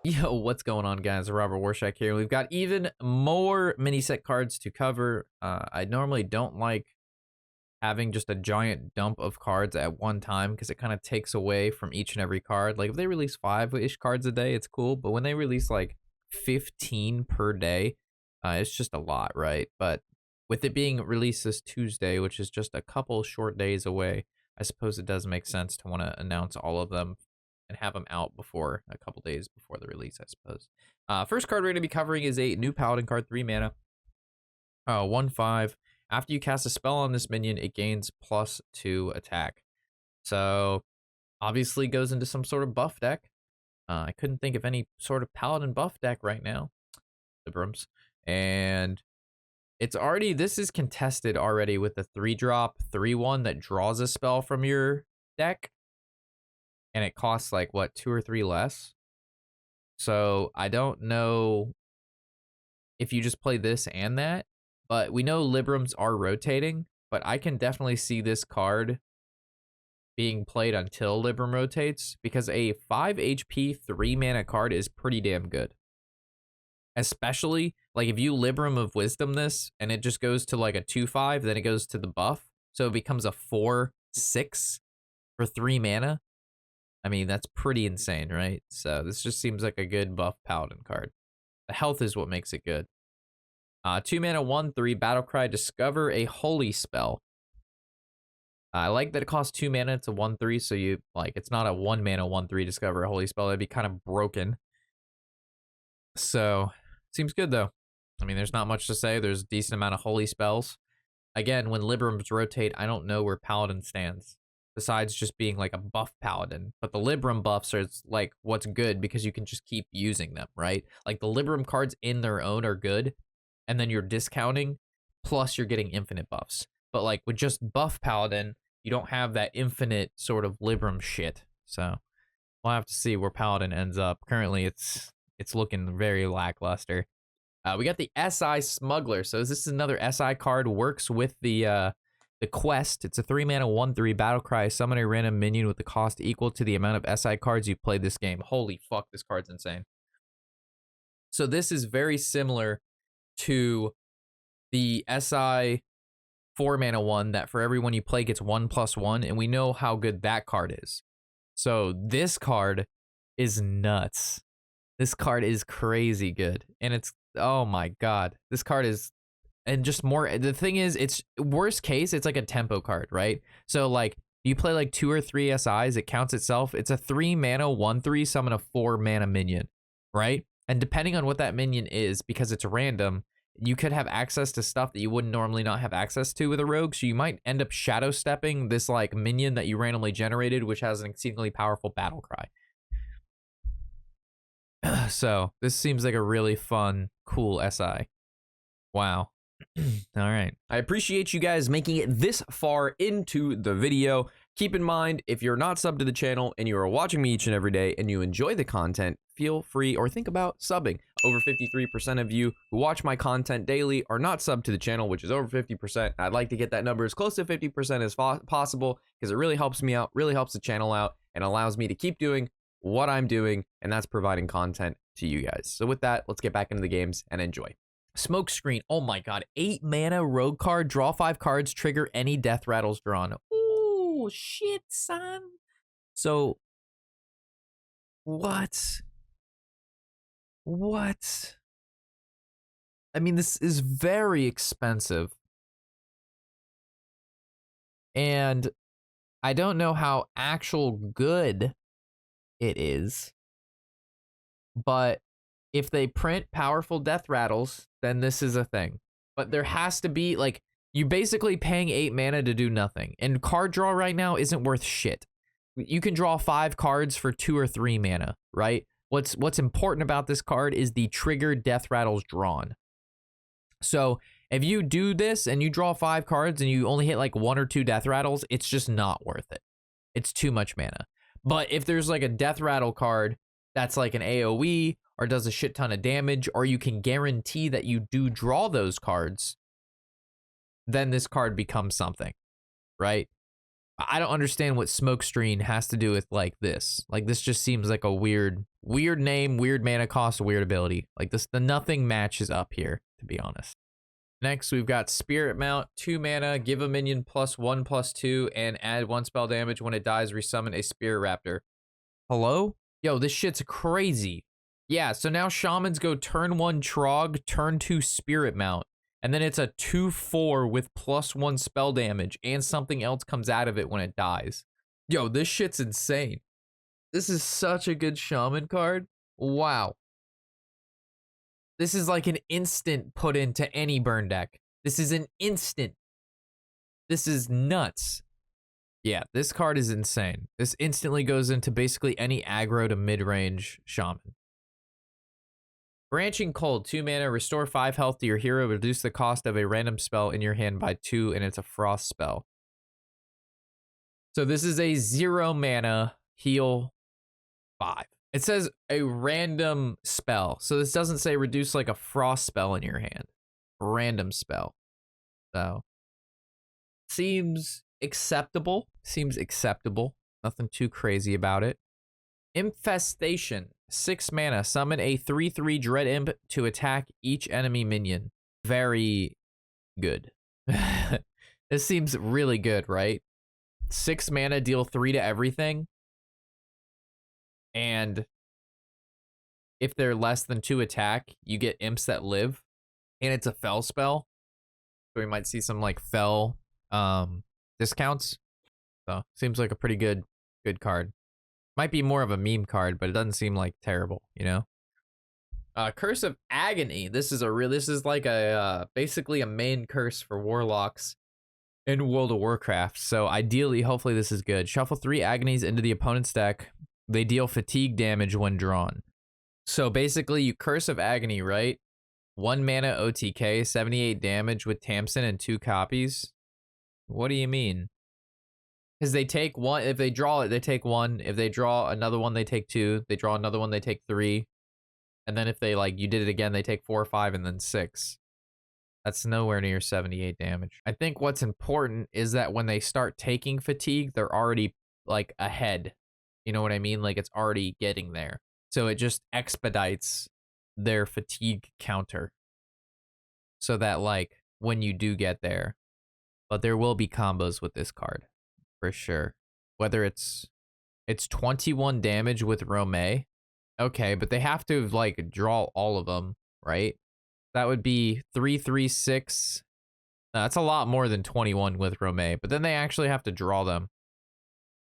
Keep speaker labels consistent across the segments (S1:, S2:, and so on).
S1: Yo, what's going on, guys? Robert Warshack here. We've got even more mini set cards to cover. I normally don't like having just a giant dump of cards at one time because it kind of takes away from each and every card. Like if they release 5-ish cards a day, it's cool. But when they release like 15 per day, it's just a lot, right? But with it being released this Tuesday, which is just a couple short days away, I suppose it does make sense to want to announce all of them and have them out before a couple days before the release, I suppose. First card we're going to be covering is a new Paladin card, 3 mana, 1/5. After you cast a spell on this minion, it gains +2 attack. So obviously goes into some sort of buff deck. I couldn't think of any sort of Paladin buff deck right now. Librams. And it's already, this is contested already with the 3-drop 3/1 that draws a spell from your deck. And it costs like, what, 2 or 3 less? So I don't know if you just play this and that, but we know Librams are rotating, but I can definitely see this card being played until Libram rotates, because a 5 HP 3 mana card is pretty damn good. Especially, like, if you Libram of Wisdom this, and it just goes to like a 2/5, then it goes to the buff, so it becomes a 4/6 for 3 mana. I mean, that's pretty insane, right? So this just seems like a good buff Paladin card. The health is what makes it good. 2 mana, 1/3, Battlecry, discover a holy spell. I like that it costs 2 mana, it's a 1/3, so you, like, it's not a 1 mana, 1/3, discover a holy spell. That'd be kind of broken. So, seems good though. I mean, there's not much to say. There's a decent amount of holy spells. Again, when Librams rotate, I don't know where Paladin stands, besides just being like a buff Paladin. But the Libram buffs are like what's good because you can just keep using them, right? Like the Libram cards in their own are good, and then you're discounting, plus you're getting infinite buffs. But like with just buff Paladin, you don't have that infinite sort of Libram shit. So we'll have to see where Paladin ends up. Currently, it's looking very lackluster. We got the SI Smuggler. So this is another SI card, works with the quest. It's a 3 mana, 1/3, Battlecry, summon a random minion with the cost equal to the amount of SI cards you've played this game. Holy fuck, this card's insane. So this is very similar to the SI 4 mana one that for everyone you play gets 1/1, and we know how good that card is. So this card is nuts. This card is crazy good, and it's, oh my god, this card is, and just more, the thing is, it's worst case, it's like a tempo card, right? So like you play like 2 or 3 SIs, it counts itself. It's a 3 mana, 1/3, summon a 4 mana minion, right? And depending on what that minion is, because it's random, you could have access to stuff that you wouldn't normally not have access to with a rogue. So you might end up shadow stepping this like minion that you randomly generated, which has an exceedingly powerful battle cry. So this seems like a really fun, cool SI. Wow. All right. I appreciate you guys making it this far into the video. Keep in mind, if you're not subbed to the channel and you are watching me each and every day and you enjoy the content, feel free or think about subbing. Over 53% of you who watch my content daily are not subbed to the channel, which is over 50%. I'd like to get that number as close to 50% as possible because it really helps me out, really helps the channel out, and allows me to keep doing what I'm doing, and that's providing content to you guys. So with that, let's get back into the games and enjoy. Smoke Screen. Oh my god. 8 mana rogue card. Draw 5 cards. Trigger any death rattles drawn. Oh shit, son. So what? I mean, this is very expensive. And I don't know how actual good it is. But if they print powerful death rattles, then this is a thing. But there has to be, like, you basically paying 8 mana to do nothing. And card draw right now isn't worth shit. You can draw 5 cards for 2 or 3 mana, right? What's important about this card is the triggered death rattles drawn. So if you do this and you draw 5 cards and you only hit like 1 or 2 death rattles, it's just not worth it. It's too much mana. But if there's like a death rattle card that's like an AoE or does a shit ton of damage, or you can guarantee that you do draw those cards, then this card becomes something, right? I don't understand what Smoke Screen has to do with like this. Like this just seems like a weird weird name, weird mana cost, weird ability. Like this, the nothing matches up here, to be honest. Next, we've got Spirit Mount, 2 mana, give a minion +1/+2, and add 1 spell damage. When it dies, resummon a Spirit Raptor. Hello? Yo, this shit's crazy. Yeah, so now Shamans go turn 1 Trog, turn 2 Spirit Mount, and then it's a 2/4 with +1 spell damage, and something else comes out of it when it dies. Yo, this shit's insane. This is such a good Shaman card. Wow. This is like an instant put into any burn deck. This is an instant. This is nuts. Yeah, this card is insane. This instantly goes into basically any aggro to mid-range Shaman. Branching Cold, 2 mana, restore 5 health to your hero, reduce the cost of a random spell in your hand by 2, and it's a frost spell. So this is a 0 mana heal 5. It says a random spell. So this doesn't say reduce like a frost spell in your hand. Random spell. So seems acceptable. Seems acceptable. Nothing too crazy about it. Infestation. 6 mana. Summon a 3/3 Dread Imp to attack each enemy minion. Very good. This seems really good, right? 6 mana, deal 3 to everything. And if they're less than 2 attack, you get imps that live. And it's a fell spell. So we might see some like fell discounts. So seems like a pretty good card. Might be more of a meme card, but it doesn't seem like terrible, you know? Curse of Agony. This is like a basically a main curse for warlocks in World of Warcraft. So ideally, hopefully this is good. Shuffle 3 agonies into the opponent's deck. They deal fatigue damage when drawn. So basically, you Curse of Agony, right? 1 mana OTK, 78 damage with Tamsin and 2 copies. What do you mean? Because they take 1. If they draw it, they take 1. If they draw another one, they take 2. They draw another one, they take 3. And then if they like you did it again, they take 4 or 5 and then 6. That's nowhere near 78 damage. I think what's important is that when they start taking fatigue, they're already like ahead. You know what I mean? Like it's already getting there. So it just expedites their fatigue counter. So that like when you do get there. But there will be combos with this card. For sure. Whether it's 21 damage with Romay. Okay, but they have to like draw all of them, right? That would be 3/3/6. That's a lot more than 21 with Romay, but then they actually have to draw them.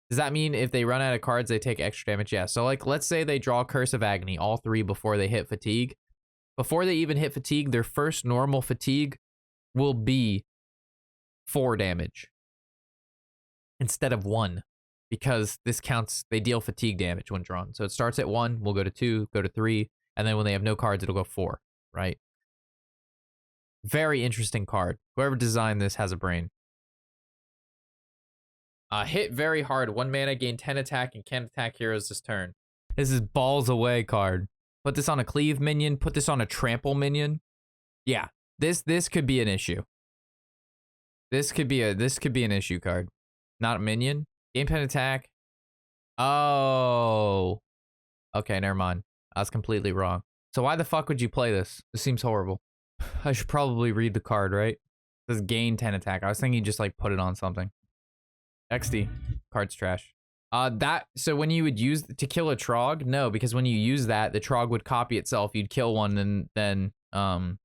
S1: Does that mean if they run out of cards, they take extra damage? Yeah, so like, let's say they draw Curse of Agony, all 3 before they hit fatigue. Before they even hit fatigue, their first normal fatigue will be 4 damage instead of 1, because this counts, they deal fatigue damage when drawn. So it starts at 1, we'll go to 2, go to 3, and then when they have no cards, it'll go 4, right? Very interesting card. Whoever designed this has a brain. Hit very hard. 1 mana, gain 10 attack, and can't attack heroes this turn. This is balls away card. Put this on a cleave minion. Put this on a trample minion. Yeah, this could be an issue. This could be an issue card. Not a minion. Gain 10 attack. Oh. Okay, never mind. I was completely wrong. So why the fuck would you play this? This seems horrible. I should probably read the card, right? It says gain 10 attack. I was thinking you just like put it on something. XD. Card's trash. So when you would use to kill a Trog, no, because when you use that, the Trog would copy itself. You'd kill one and then one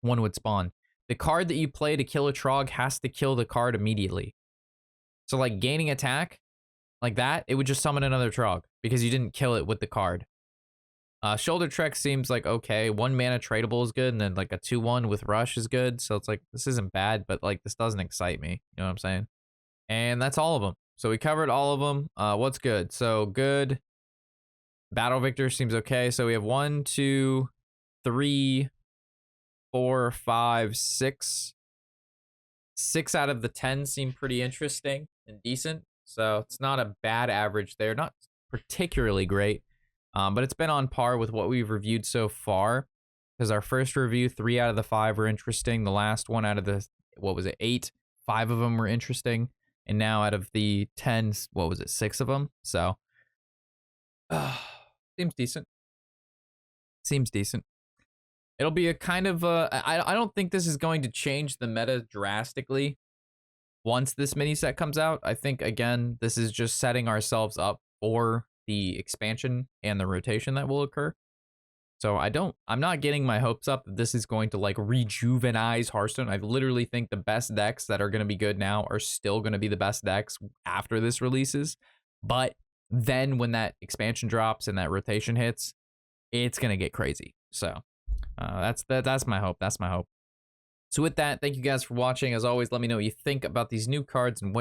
S1: would spawn. The card that you play to kill a Trog has to kill the card immediately. So like gaining attack, like that, it would just summon another Trog because you didn't kill it with the card. Shoulder Trek seems like okay. 1 mana tradable is good, and then like a 2/1 with Rush is good. So it's like, this isn't bad, but like this doesn't excite me. You know what I'm saying? And that's all of them. So we covered all of them. What's good? So good. Battle Victor seems okay. So we have 1, 2, 3, 4, 5, 6. 6 out of the 10 seem pretty interesting and decent. So it's not a bad average there. Not particularly great. But it's been on par with what we've reviewed so far. Because our first review, 3 out of the 5 were interesting. The last one out of the, 8? 5 of them were interesting. And now out of the 10, 6 of them? So, Seems decent. Seems decent. It'll be a kind of I don't think this is going to change the meta drastically once this mini set comes out. I think again, this is just setting ourselves up for the expansion and the rotation that will occur. So I'm not getting my hopes up that this is going to like rejuvenize Hearthstone. I literally think the best decks that are going to be good now are still going to be the best decks after this releases. But then when that expansion drops and that rotation hits, it's going to get crazy. So that's my hope. That's my hope. So with that, thank you guys for watching. As always, let me know what you think about these new cards and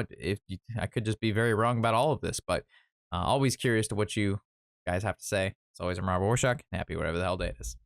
S1: I could just be very wrong about all of this, but always curious to what you guys have to say. As always, I'm Warshack, and happy whatever the hell day it is.